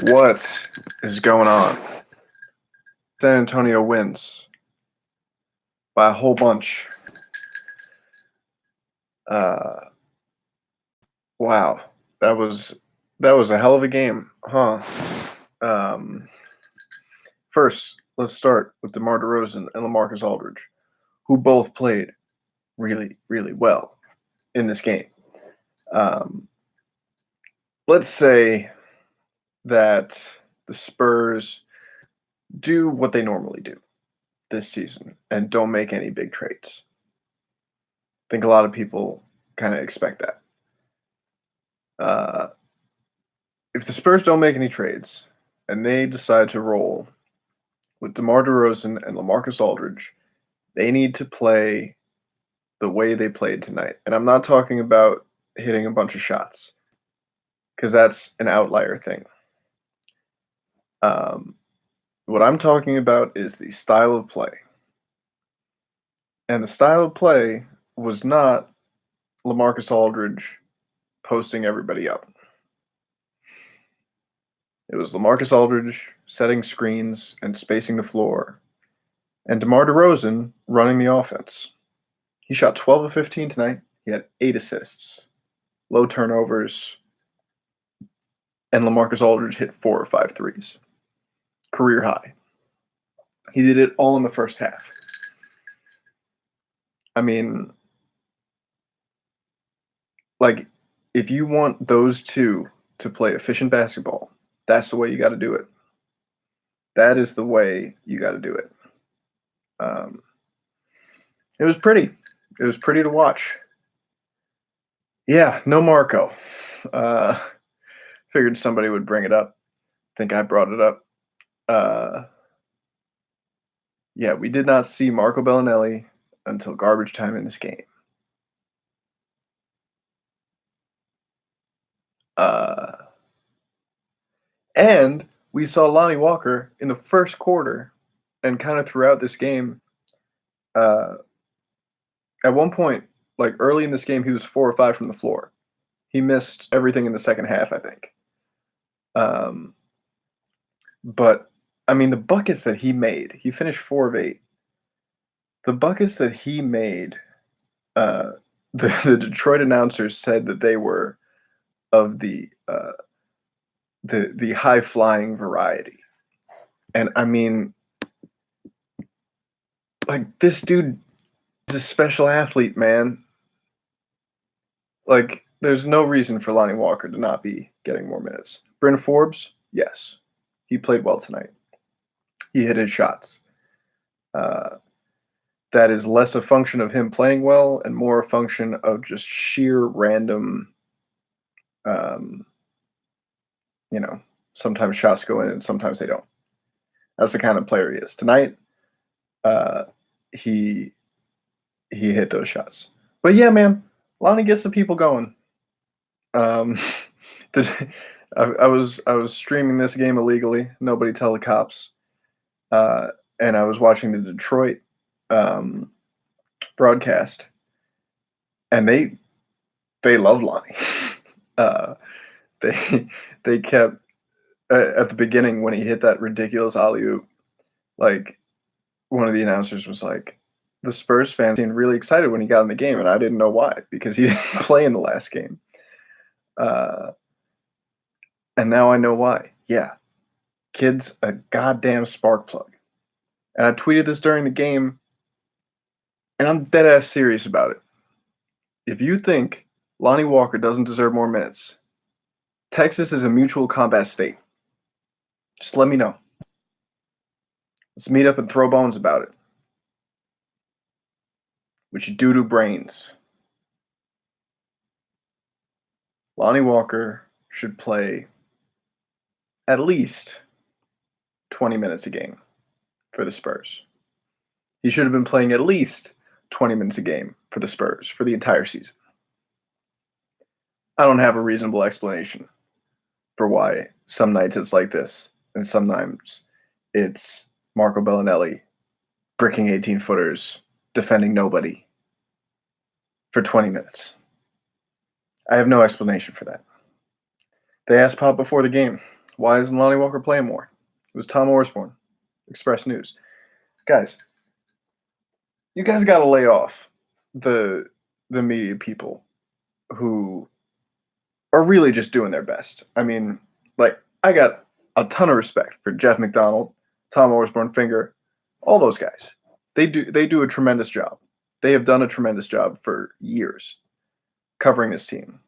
What is going on? San Antonio wins by a whole bunch. Wow, that was a hell of a game, huh? First, let's start with DeMar DeRozan and LaMarcus Aldridge, who both played really, really well in this game. Let's say that the Spurs do what they normally do this season and don't make any big trades. I think a lot of people kind of expect that. If the Spurs don't make any trades and they decide to roll with DeMar DeRozan and LaMarcus Aldridge, they need to play the way they played tonight. And I'm not talking about hitting a bunch of shots because that's an outlier thing. What I'm talking about is the style of play. And the style of play was not LaMarcus Aldridge posting everybody up. It was LaMarcus Aldridge setting screens and spacing the floor, and DeMar DeRozan running the offense. He shot 12 of 15 tonight. He had 8 assists, low turnovers, and LaMarcus Aldridge hit 4 or 5 threes. Career high. He did it all in the first half. I mean, like, if you want those two to play efficient basketball, that's the way you got to do it. That is the way you got to do it. It was pretty. It was pretty to watch. Yeah, no Marco. Figured somebody would bring it up. I think I brought it up. Yeah, we did not see Marco Bellinelli until garbage time in this game. And we saw Lonnie Walker in the first quarter and kind of throughout this game. At one point, like early in this game, he was 4 or 5 from the floor. He missed everything in the second half, I think. But, I mean, the buckets that he made, he finished 4 of 8. The buckets that he made, the Detroit announcers said that they were of the high flying variety. And I mean, like, this dude is a special athlete, man. Like, there's no reason for Lonnie Walker to not be getting more minutes. Bryn Forbes, yes, he played well tonight. He hit his shots. That is less a function of him playing well and more a function of just sheer random, sometimes shots go in and sometimes they don't. That's the kind of player he is. Tonight, he hit those shots. But yeah, man, Lonnie gets the people going. I was streaming this game illegally. Nobody tell the cops. And I was watching the Detroit broadcast, and they love Lonnie. They kept at the beginning when he hit that ridiculous alley-oop, like one of the announcers was like, the Spurs fans seemed really excited when he got in the game, and I didn't know why, because he didn't play in the last game. And now I know why. Yeah, kid's a goddamn spark plug. And I tweeted this during the game, and I'm dead ass serious about it. If you think Lonnie Walker doesn't deserve more minutes, Texas is a mutual combat state. Just let me know. Let's meet up and throw bones about it. With your doo-doo brains. Lonnie Walker should play at least 20 minutes a game for the Spurs. He should have been playing at least 20 minutes a game for the Spurs for the entire season. I don't have a reasonable explanation for why some nights it's like this and sometimes it's Marco Bellinelli bricking 18-footers, defending nobody for 20 minutes. I have no explanation for that. They asked Pop before the game, Why isn't Lonnie Walker playing more? It was Tom Osborne, Express News. Guys, you guys got to lay off the media people who are really just doing their best. I mean, like, I got a ton of respect for Jeff McDonald, Tom Osborne, Finger, all those guys. They do a tremendous job. They have done a tremendous job for years covering this team.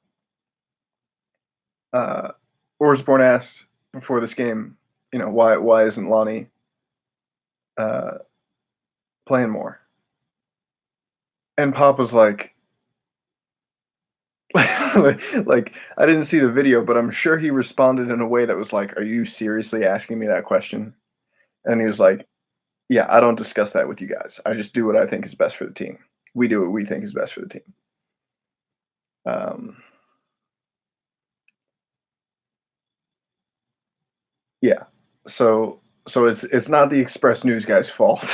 Osborne asked before this game, why isn't Lonnie playing more? And Pop was like, like I didn't see the video, but I'm sure he responded in a way that was like, "Are you seriously asking me that question?" And he was like, "Yeah, I don't discuss that with you guys. I just do what I think is best for the team. We do what we think is best for the team." Um, yeah. So it's not the Express News guy's fault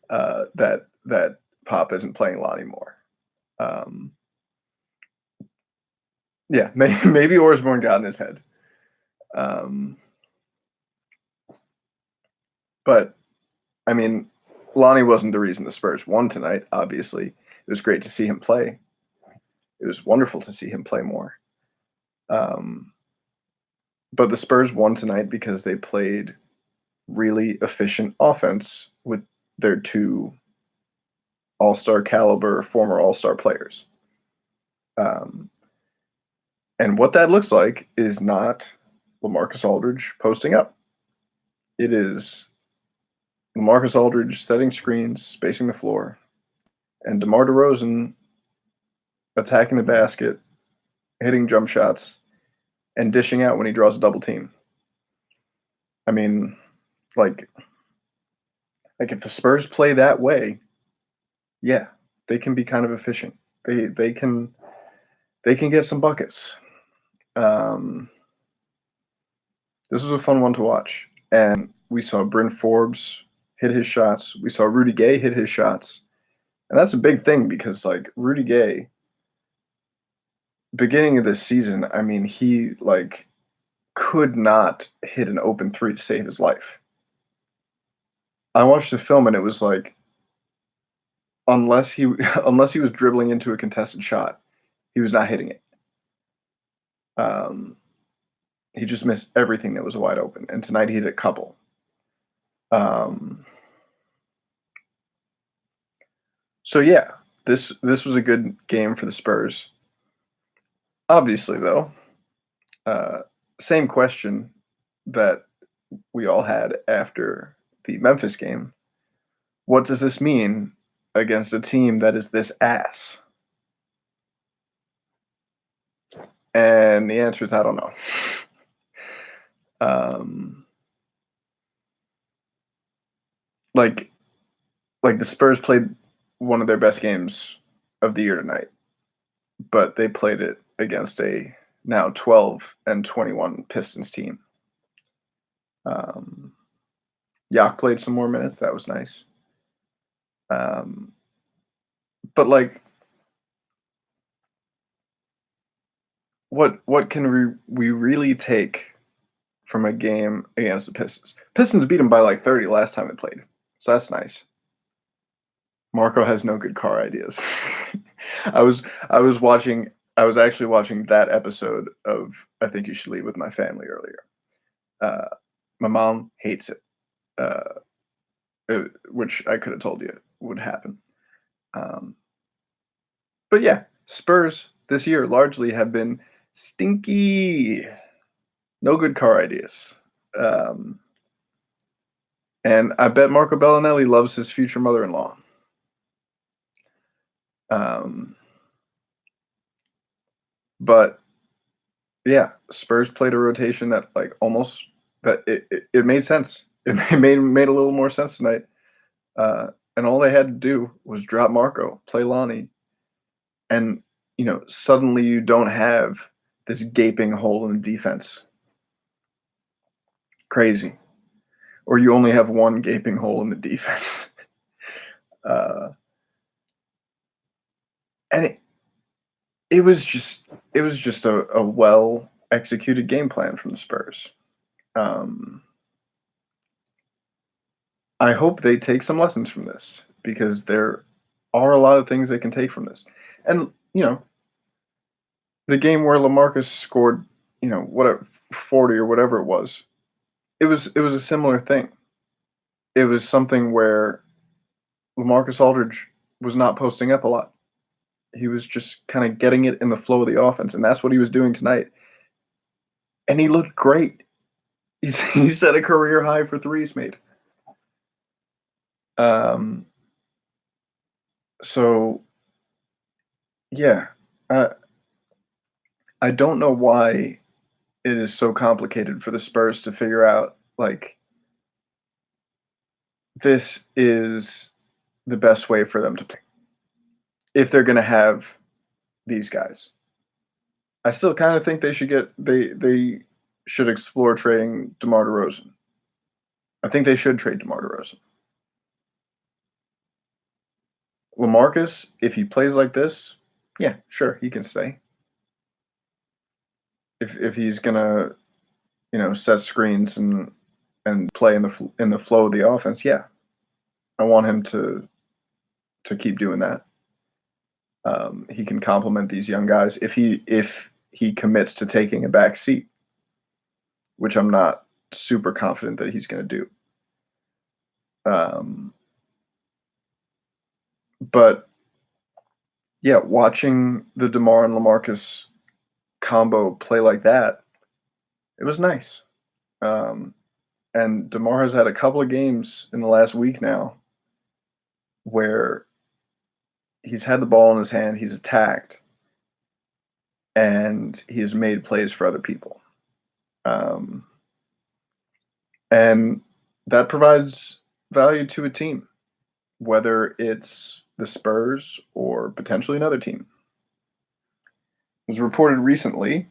that Pop isn't playing Lonnie more. Um, yeah, maybe Osborne got in his head. But I mean, Lonnie wasn't the reason the Spurs won tonight. Obviously, it was great to see him play. It was wonderful to see him play more. Um, but the Spurs won tonight because they played really efficient offense with their two all-star caliber former all-star players. Um, and what that looks like is not LaMarcus Aldridge posting up. It is LaMarcus Aldridge setting screens, spacing the floor, and DeMar DeRozan attacking the basket, hitting jump shots, and dishing out when he draws a double team. I mean, like if the Spurs play that way, yeah, they can be kind of efficient. They can get some buckets. This was a fun one to watch, and we saw Bryn Forbes hit his shots. We saw Rudy Gay hit his shots, and that's a big thing because like Rudy Gay, beginning of this season, I mean, he like could not hit an open three to save his life. I watched the film and it was like unless he unless he was dribbling into a contested shot, he was not hitting it. Um, he just missed everything that was wide open, and tonight he hit a couple. Um, so yeah, this was a good game for the Spurs. Obviously, though, same question that we all had after the Memphis game. What does this mean against a team that is this ass? And the answer is I don't know. Um, like the Spurs played one of their best games of the year tonight, but they played it against a now 12-21 Pistons team. Yak played some more minutes. That was nice. But like, what can we really take from a game against the Pistons? Pistons beat them by like 30 last time they played, so that's nice. Marco has no good car ideas. I was actually watching that episode of I Think You Should Leave with my family earlier. My mom hates it, which I could have told you would happen. But yeah, Spurs this year largely have been stinky. No good car ideas. And I bet Marco Bellinelli loves his future mother-in-law. But yeah, Spurs played a rotation that like almost that it made sense. It made a little more sense tonight. And all they had to do was drop Marco, play Lonnie, and suddenly you don't have this gaping hole in the defense. Crazy. Or you only have one gaping hole in the defense. And it was just a well executed game plan from the Spurs. Um, I hope they take some lessons from this because there are a lot of things they can take from this. And, the game where LaMarcus scored, whatever 40 or whatever it was, it was a similar thing. It was something where LaMarcus Aldridge was not posting up a lot. He was just kind of getting it in the flow of the offense, and that's what he was doing tonight. And he looked great. He set a career high for threes made. Um, so yeah, uh, I don't know why it is so complicated for the Spurs to figure out like this is the best way for them to play if they're going to have these guys. I still kind of think they should explore trading DeMar DeRozan. I think they should trade DeMar DeRozan. LaMarcus, if he plays like this, yeah, sure, he can stay. If he's gonna, set screens and play in the flow of the offense, yeah, I want him to keep doing that. He can complement these young guys if he commits to taking a back seat, which I'm not super confident that he's going to do. But yeah, watching the DeMar and LaMarcus combo play like that, it was nice. And DeMar has had a couple of games in the last week now where he's had the ball in his hand, he's attacked, and he has made plays for other people. Um, and that provides value to a team, whether it's the Spurs or potentially another team. It was reported recently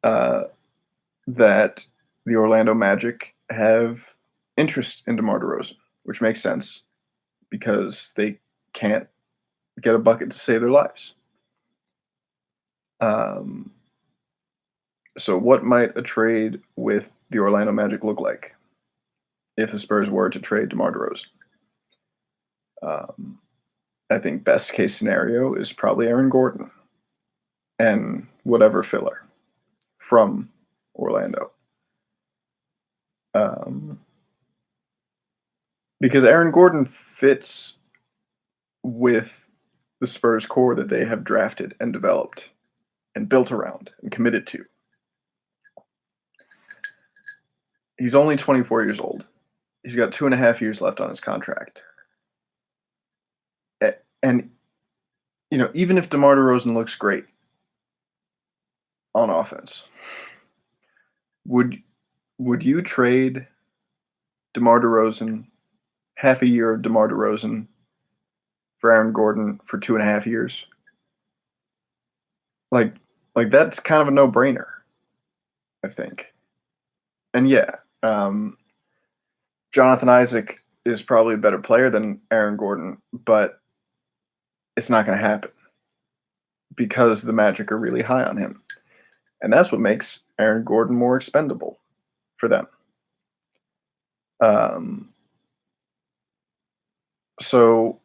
uh, that the Orlando Magic have interest in DeMar DeRozan, which makes sense because they can't get a bucket to save their lives. Um, so, what might a trade with the Orlando Magic look like if the Spurs were to trade DeMar DeRozan? Um, I think best case scenario is probably Aaron Gordon and whatever filler from Orlando. Um, because Aaron Gordon fits with the Spurs core that they have drafted and developed and built around and committed to. He's only 24 years old. He's got 2.5 years left on his contract. And, even if DeMar DeRozan looks great on offense, would you trade DeMar DeRozan, half a year of DeMar DeRozan for Aaron Gordon for 2.5 years? Like, that's kind of a no-brainer, I think. And yeah, Jonathan Isaac is probably a better player than Aaron Gordon, but it's not going to happen because the Magic are really high on him. And that's what makes Aaron Gordon more expendable for them. So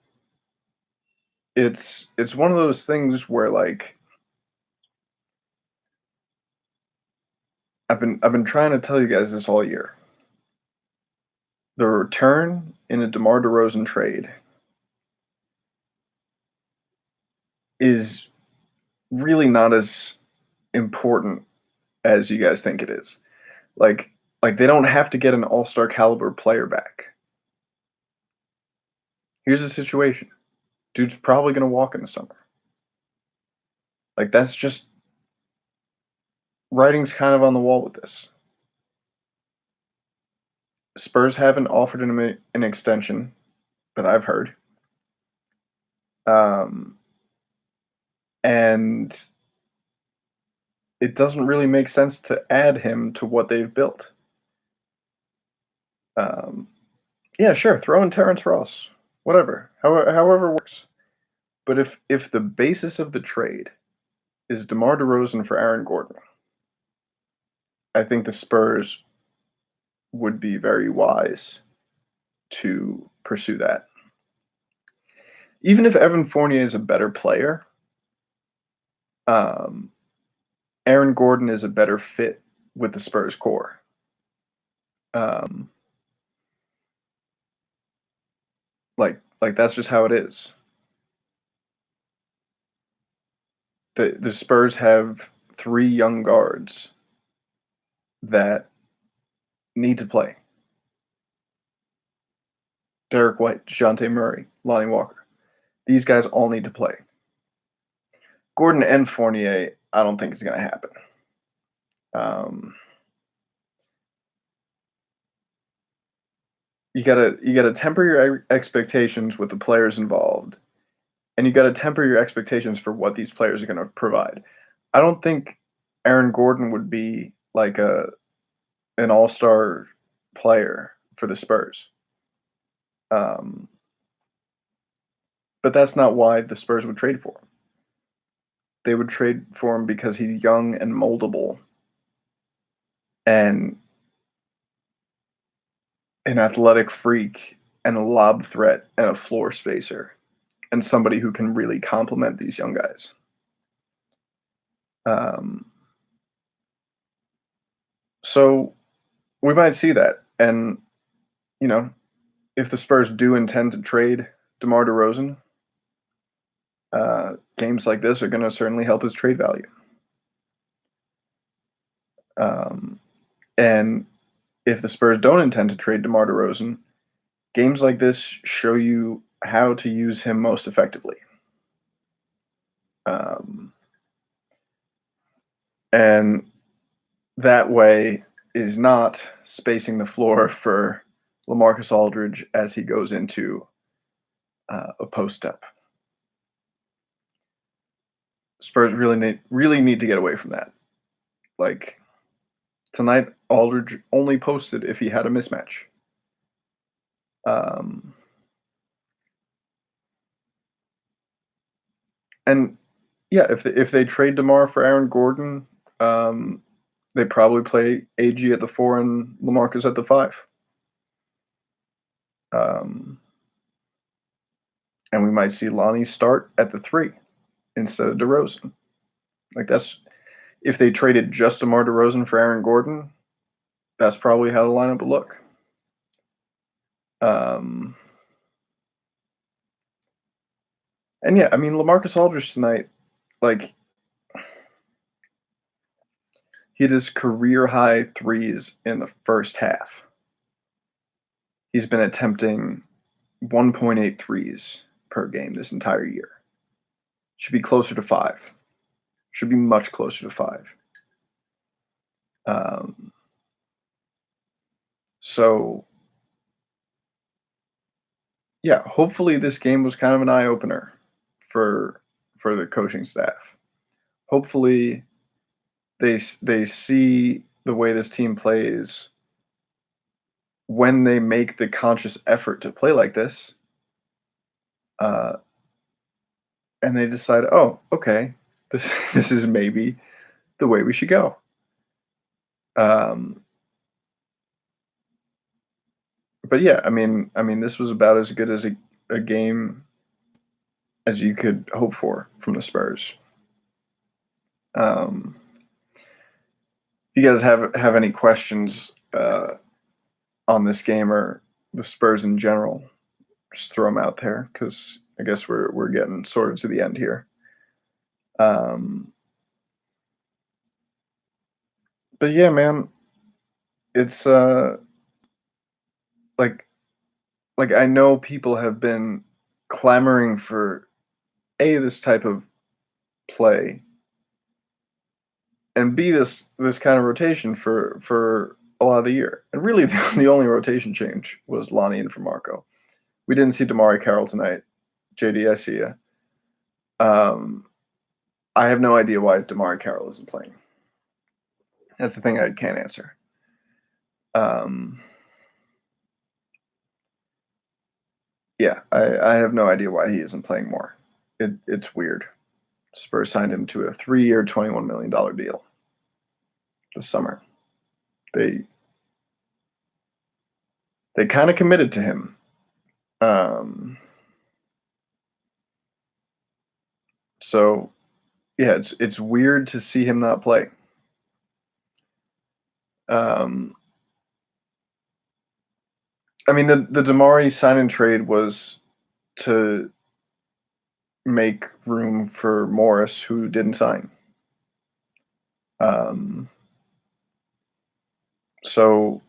it's one of those things where like I've been trying to tell you guys this all year. The return in a DeMar DeRozan trade is really not as important as you guys think it is. Like they don't have to get an all-star caliber player back. Here's the situation. Dude's probably going to walk in the summer. Like that's just writing's kind of on the wall with this. Spurs haven't offered him an extension that I've heard. And it doesn't really make sense to add him to what they've built. Yeah, sure, throw in Terrence Ross, whatever, however works. But if the basis of the trade is DeMar DeRozan for Aaron Gordon, I think the Spurs would be very wise to pursue that. Even if Evan Fournier is a better player, um, Aaron Gordon is a better fit with the Spurs core. Um, like that's just how it is. The Spurs have 3 young guards that need to play. Derek White, DeJounte Murray, Lonnie Walker. These guys all need to play. Gordon and Fournier, I don't think is going to happen. You gotta temper your expectations with the players involved, and you gotta temper your expectations for what these players are going to provide. I don't think Aaron Gordon would be like an all-star player for the Spurs. Um, but that's not why the Spurs would trade for him. They would trade for him because he's young and moldable and an athletic freak and a lob threat and a floor spacer and somebody who can really complement these young guys. So we might see that. And, you know, if the Spurs do intend to trade DeMar DeRozan, games like this are going to certainly help his trade value. And if the Spurs don't intend to trade DeMar DeRozan, games like this show you how to use him most effectively. And that way is not spacing the floor for LaMarcus Aldridge as he goes into a post step. Spurs really need to get away from that. Like tonight, Aldridge only posted if he had a mismatch. And yeah, if they trade DeMar for Aaron Gordon, they probably play AG at the 4 and LaMarcus at the 5. And we might see Lonnie start at the 3 instead of DeRozan. Like that's if they traded just DeMar DeRozan for Aaron Gordon, that's probably how the lineup would look. And yeah, I mean LaMarcus Aldridge tonight, like he hit his career high threes in the first half. He's been attempting 1.8 threes per game this entire year. Should be closer to 5. Should be much closer to 5. So yeah, hopefully this game was kind of an eye opener for the coaching staff. Hopefully they see the way this team plays when they make the conscious effort to play like this, and they decide, oh, okay, this is maybe the way we should go. But yeah, I mean, this was about as good as a game as you could hope for from the Spurs. If you guys have any questions on this game or the Spurs in general, just throw them out there because I guess we're getting sort of to the end here. But yeah, man, it's like I know people have been clamoring for this type of play and B this kind of rotation for a lot of the year. And really the only rotation change was Lonnie and Marco. We didn't see Damari Carroll tonight. JD, I see ya. I have no idea why Damari Carroll isn't playing. That's the thing I can't answer. Yeah, I have no idea why he isn't playing more. It's weird. Spurs signed him to a 3-year, $21 million deal this summer. They They kind of committed to him. Um, so yeah, it's weird to see him not play. Um, I mean, the Damari sign and trade was to make room for Morris, who didn't sign. Um, so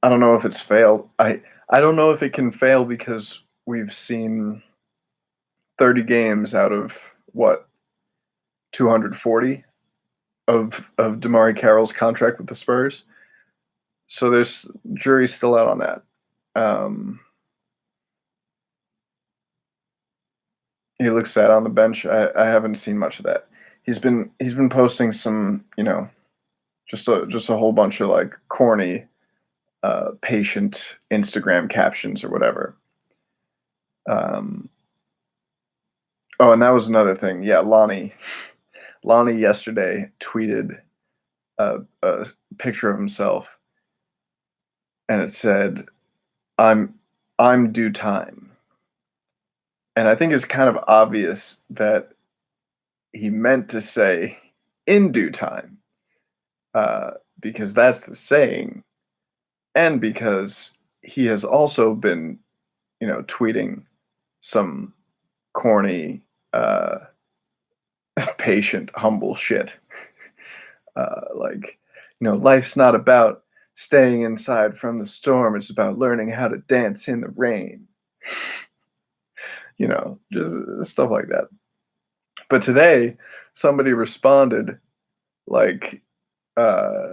I don't know if it's failed. I don't know if it can fail because we've seen 30 games out of what 240 of Damari Carroll's contract with the Spurs. So there's jury's still out on that. Um, he looks sad on the bench. I haven't seen much of that. He's been posting some, just a whole bunch of like corny, patient Instagram captions or whatever. Um, oh, and that was another thing. Yeah, Lonnie yesterday tweeted a picture of himself, and it said, "I'm I'm due time." And I think it's kind of obvious that he meant to say in due time, because that's the saying, and because he has also been, tweeting some corny, uh, patient, humble shit. Like, life's not about staying inside from the storm. It's about learning how to dance in the rain. Just stuff like that. But today, somebody responded like, uh,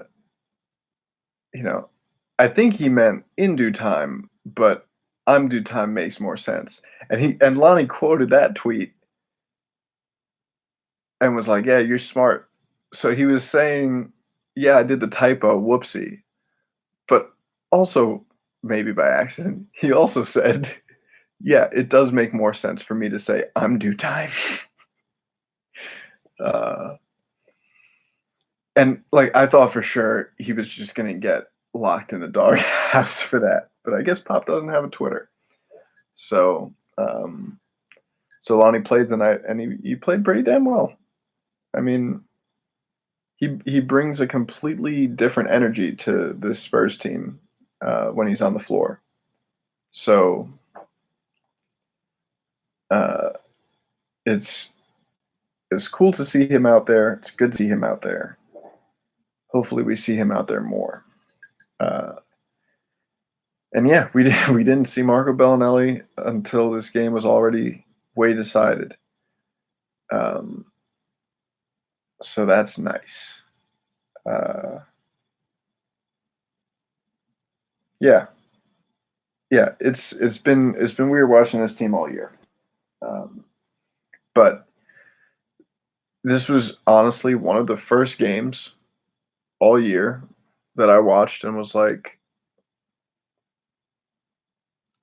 you know, I think he meant in due time, but I'm due time makes more sense. And Lonnie quoted that tweet and was like, "Yeah, you're smart." So he was saying, "Yeah, I did the typo, whoopsie." But also, maybe by accident, he also said, "Yeah, it does make more sense for me to say I'm due time." Uh, and like I thought for sure he was just gonna get locked in the doghouse for that, but I guess Pop doesn't have a Twitter. So, so Lonnie played tonight, and he played pretty damn well. I mean, he brings a completely different energy to this Spurs team when he's on the floor. So uh, it's it's cool to see him out there. It's good to see him out there. Hopefully, we see him out there more. Uh, and yeah, we didn't see Marco Bellinelli until this game was already way decided. Um, so that's nice. Uh, yeah, yeah. It's been weird watching this team all year. Um, but this was honestly one of the first games all year that I watched and was like,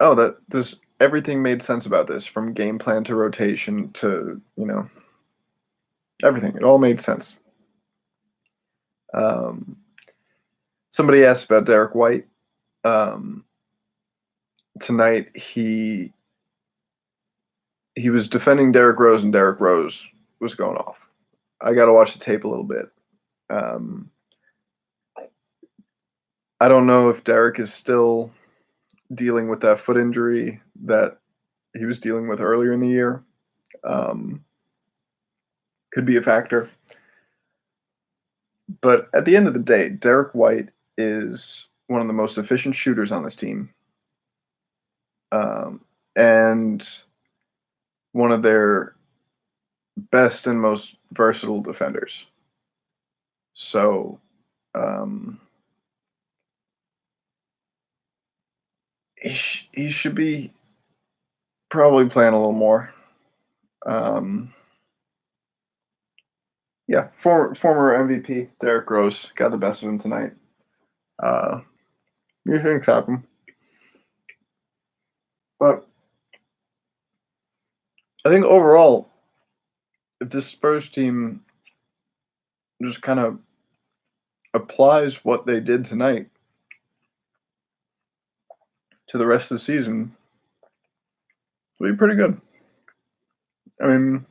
"Oh, that this everything made sense about this from game plan to rotation to, everything. It all made sense." Um, somebody asked about Derek White. Um, tonight he was defending Derrick Rose, and Derrick Rose was going off. I got to watch the tape a little bit. Um, I don't know if Derrick is still dealing with that foot injury that he was dealing with earlier in the year. Um, could be a factor. But at the end of the day, Derek White is one of the most efficient shooters on this team, and one of their best and most versatile defenders. So um, he should be probably playing a little more. Um, yeah, former MVP Derrick Rose got the best of him tonight. Uh, you shouldn't stop him, but I think overall, if this Spurs team just kind of applies what they did tonight, to the rest of the season, it'll be pretty good. I mean,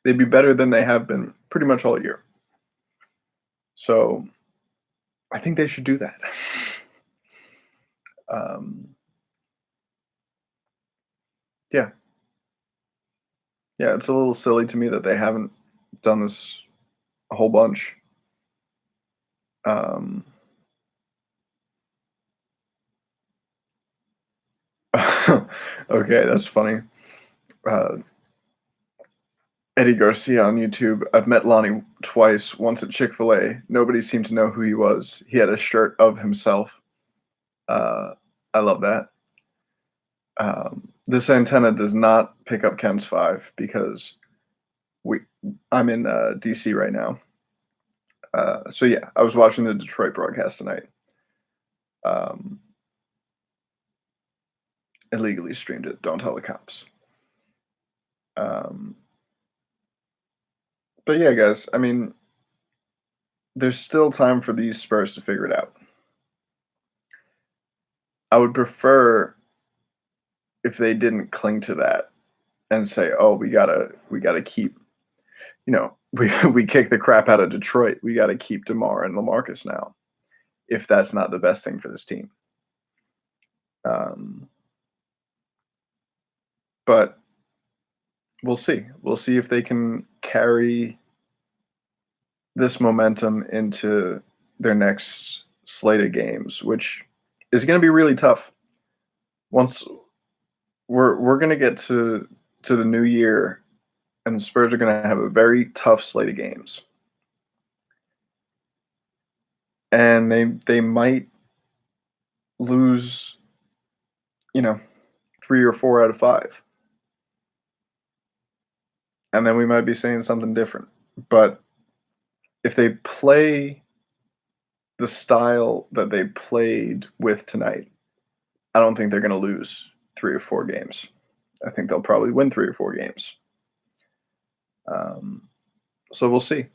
they'd be better than they have been pretty much all year. So I think they should do that. um, yeah, yeah, it's a little silly to me that they haven't done this a whole bunch. Um, okay, that's funny. Uh, Eddie Garcia on YouTube. I've met Lonnie twice, once at Chick-fil-A. Nobody seemed to know who he was. He had a shirt of himself. I love that. This antenna does not pick up Ken's 5 because we I'm in DC right now. So yeah, I was watching the Detroit broadcast tonight. Um, illegally streamed it. Don't tell the cops. Um, but yeah, guys. I mean, there's still time for these Spurs to figure it out. I would prefer if they didn't cling to that and say, "Oh, we gotta keep, we kick the crap out of Detroit. We gotta keep DeMar and LaMarcus now." If that's not the best thing for this team, um, but we'll see. We'll see if they can carry this momentum into their next slate of games, which is going to be really tough. Once we're going to get to the new year, and the Spurs are going to have a very tough slate of games, and they might lose, you know, 3 or 4 out of 5, and then we might be saying something different. But if they play the style that they played with tonight, I don't think they're going to lose 3 or 4 games. I think they'll probably win 3 or 4 games. Um, so we'll see.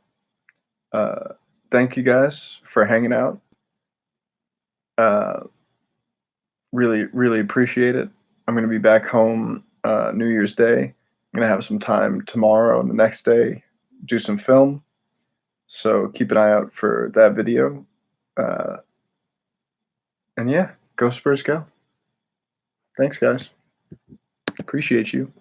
Uh, thank you guys for hanging out. Uh, really, really appreciate it. I'm going to be back home New Year's Day. I'm going to have some time tomorrow and the next day, do some film. So keep an eye out for that video. Uh, and yeah, go Spurs, go. Thanks, guys. Appreciate you.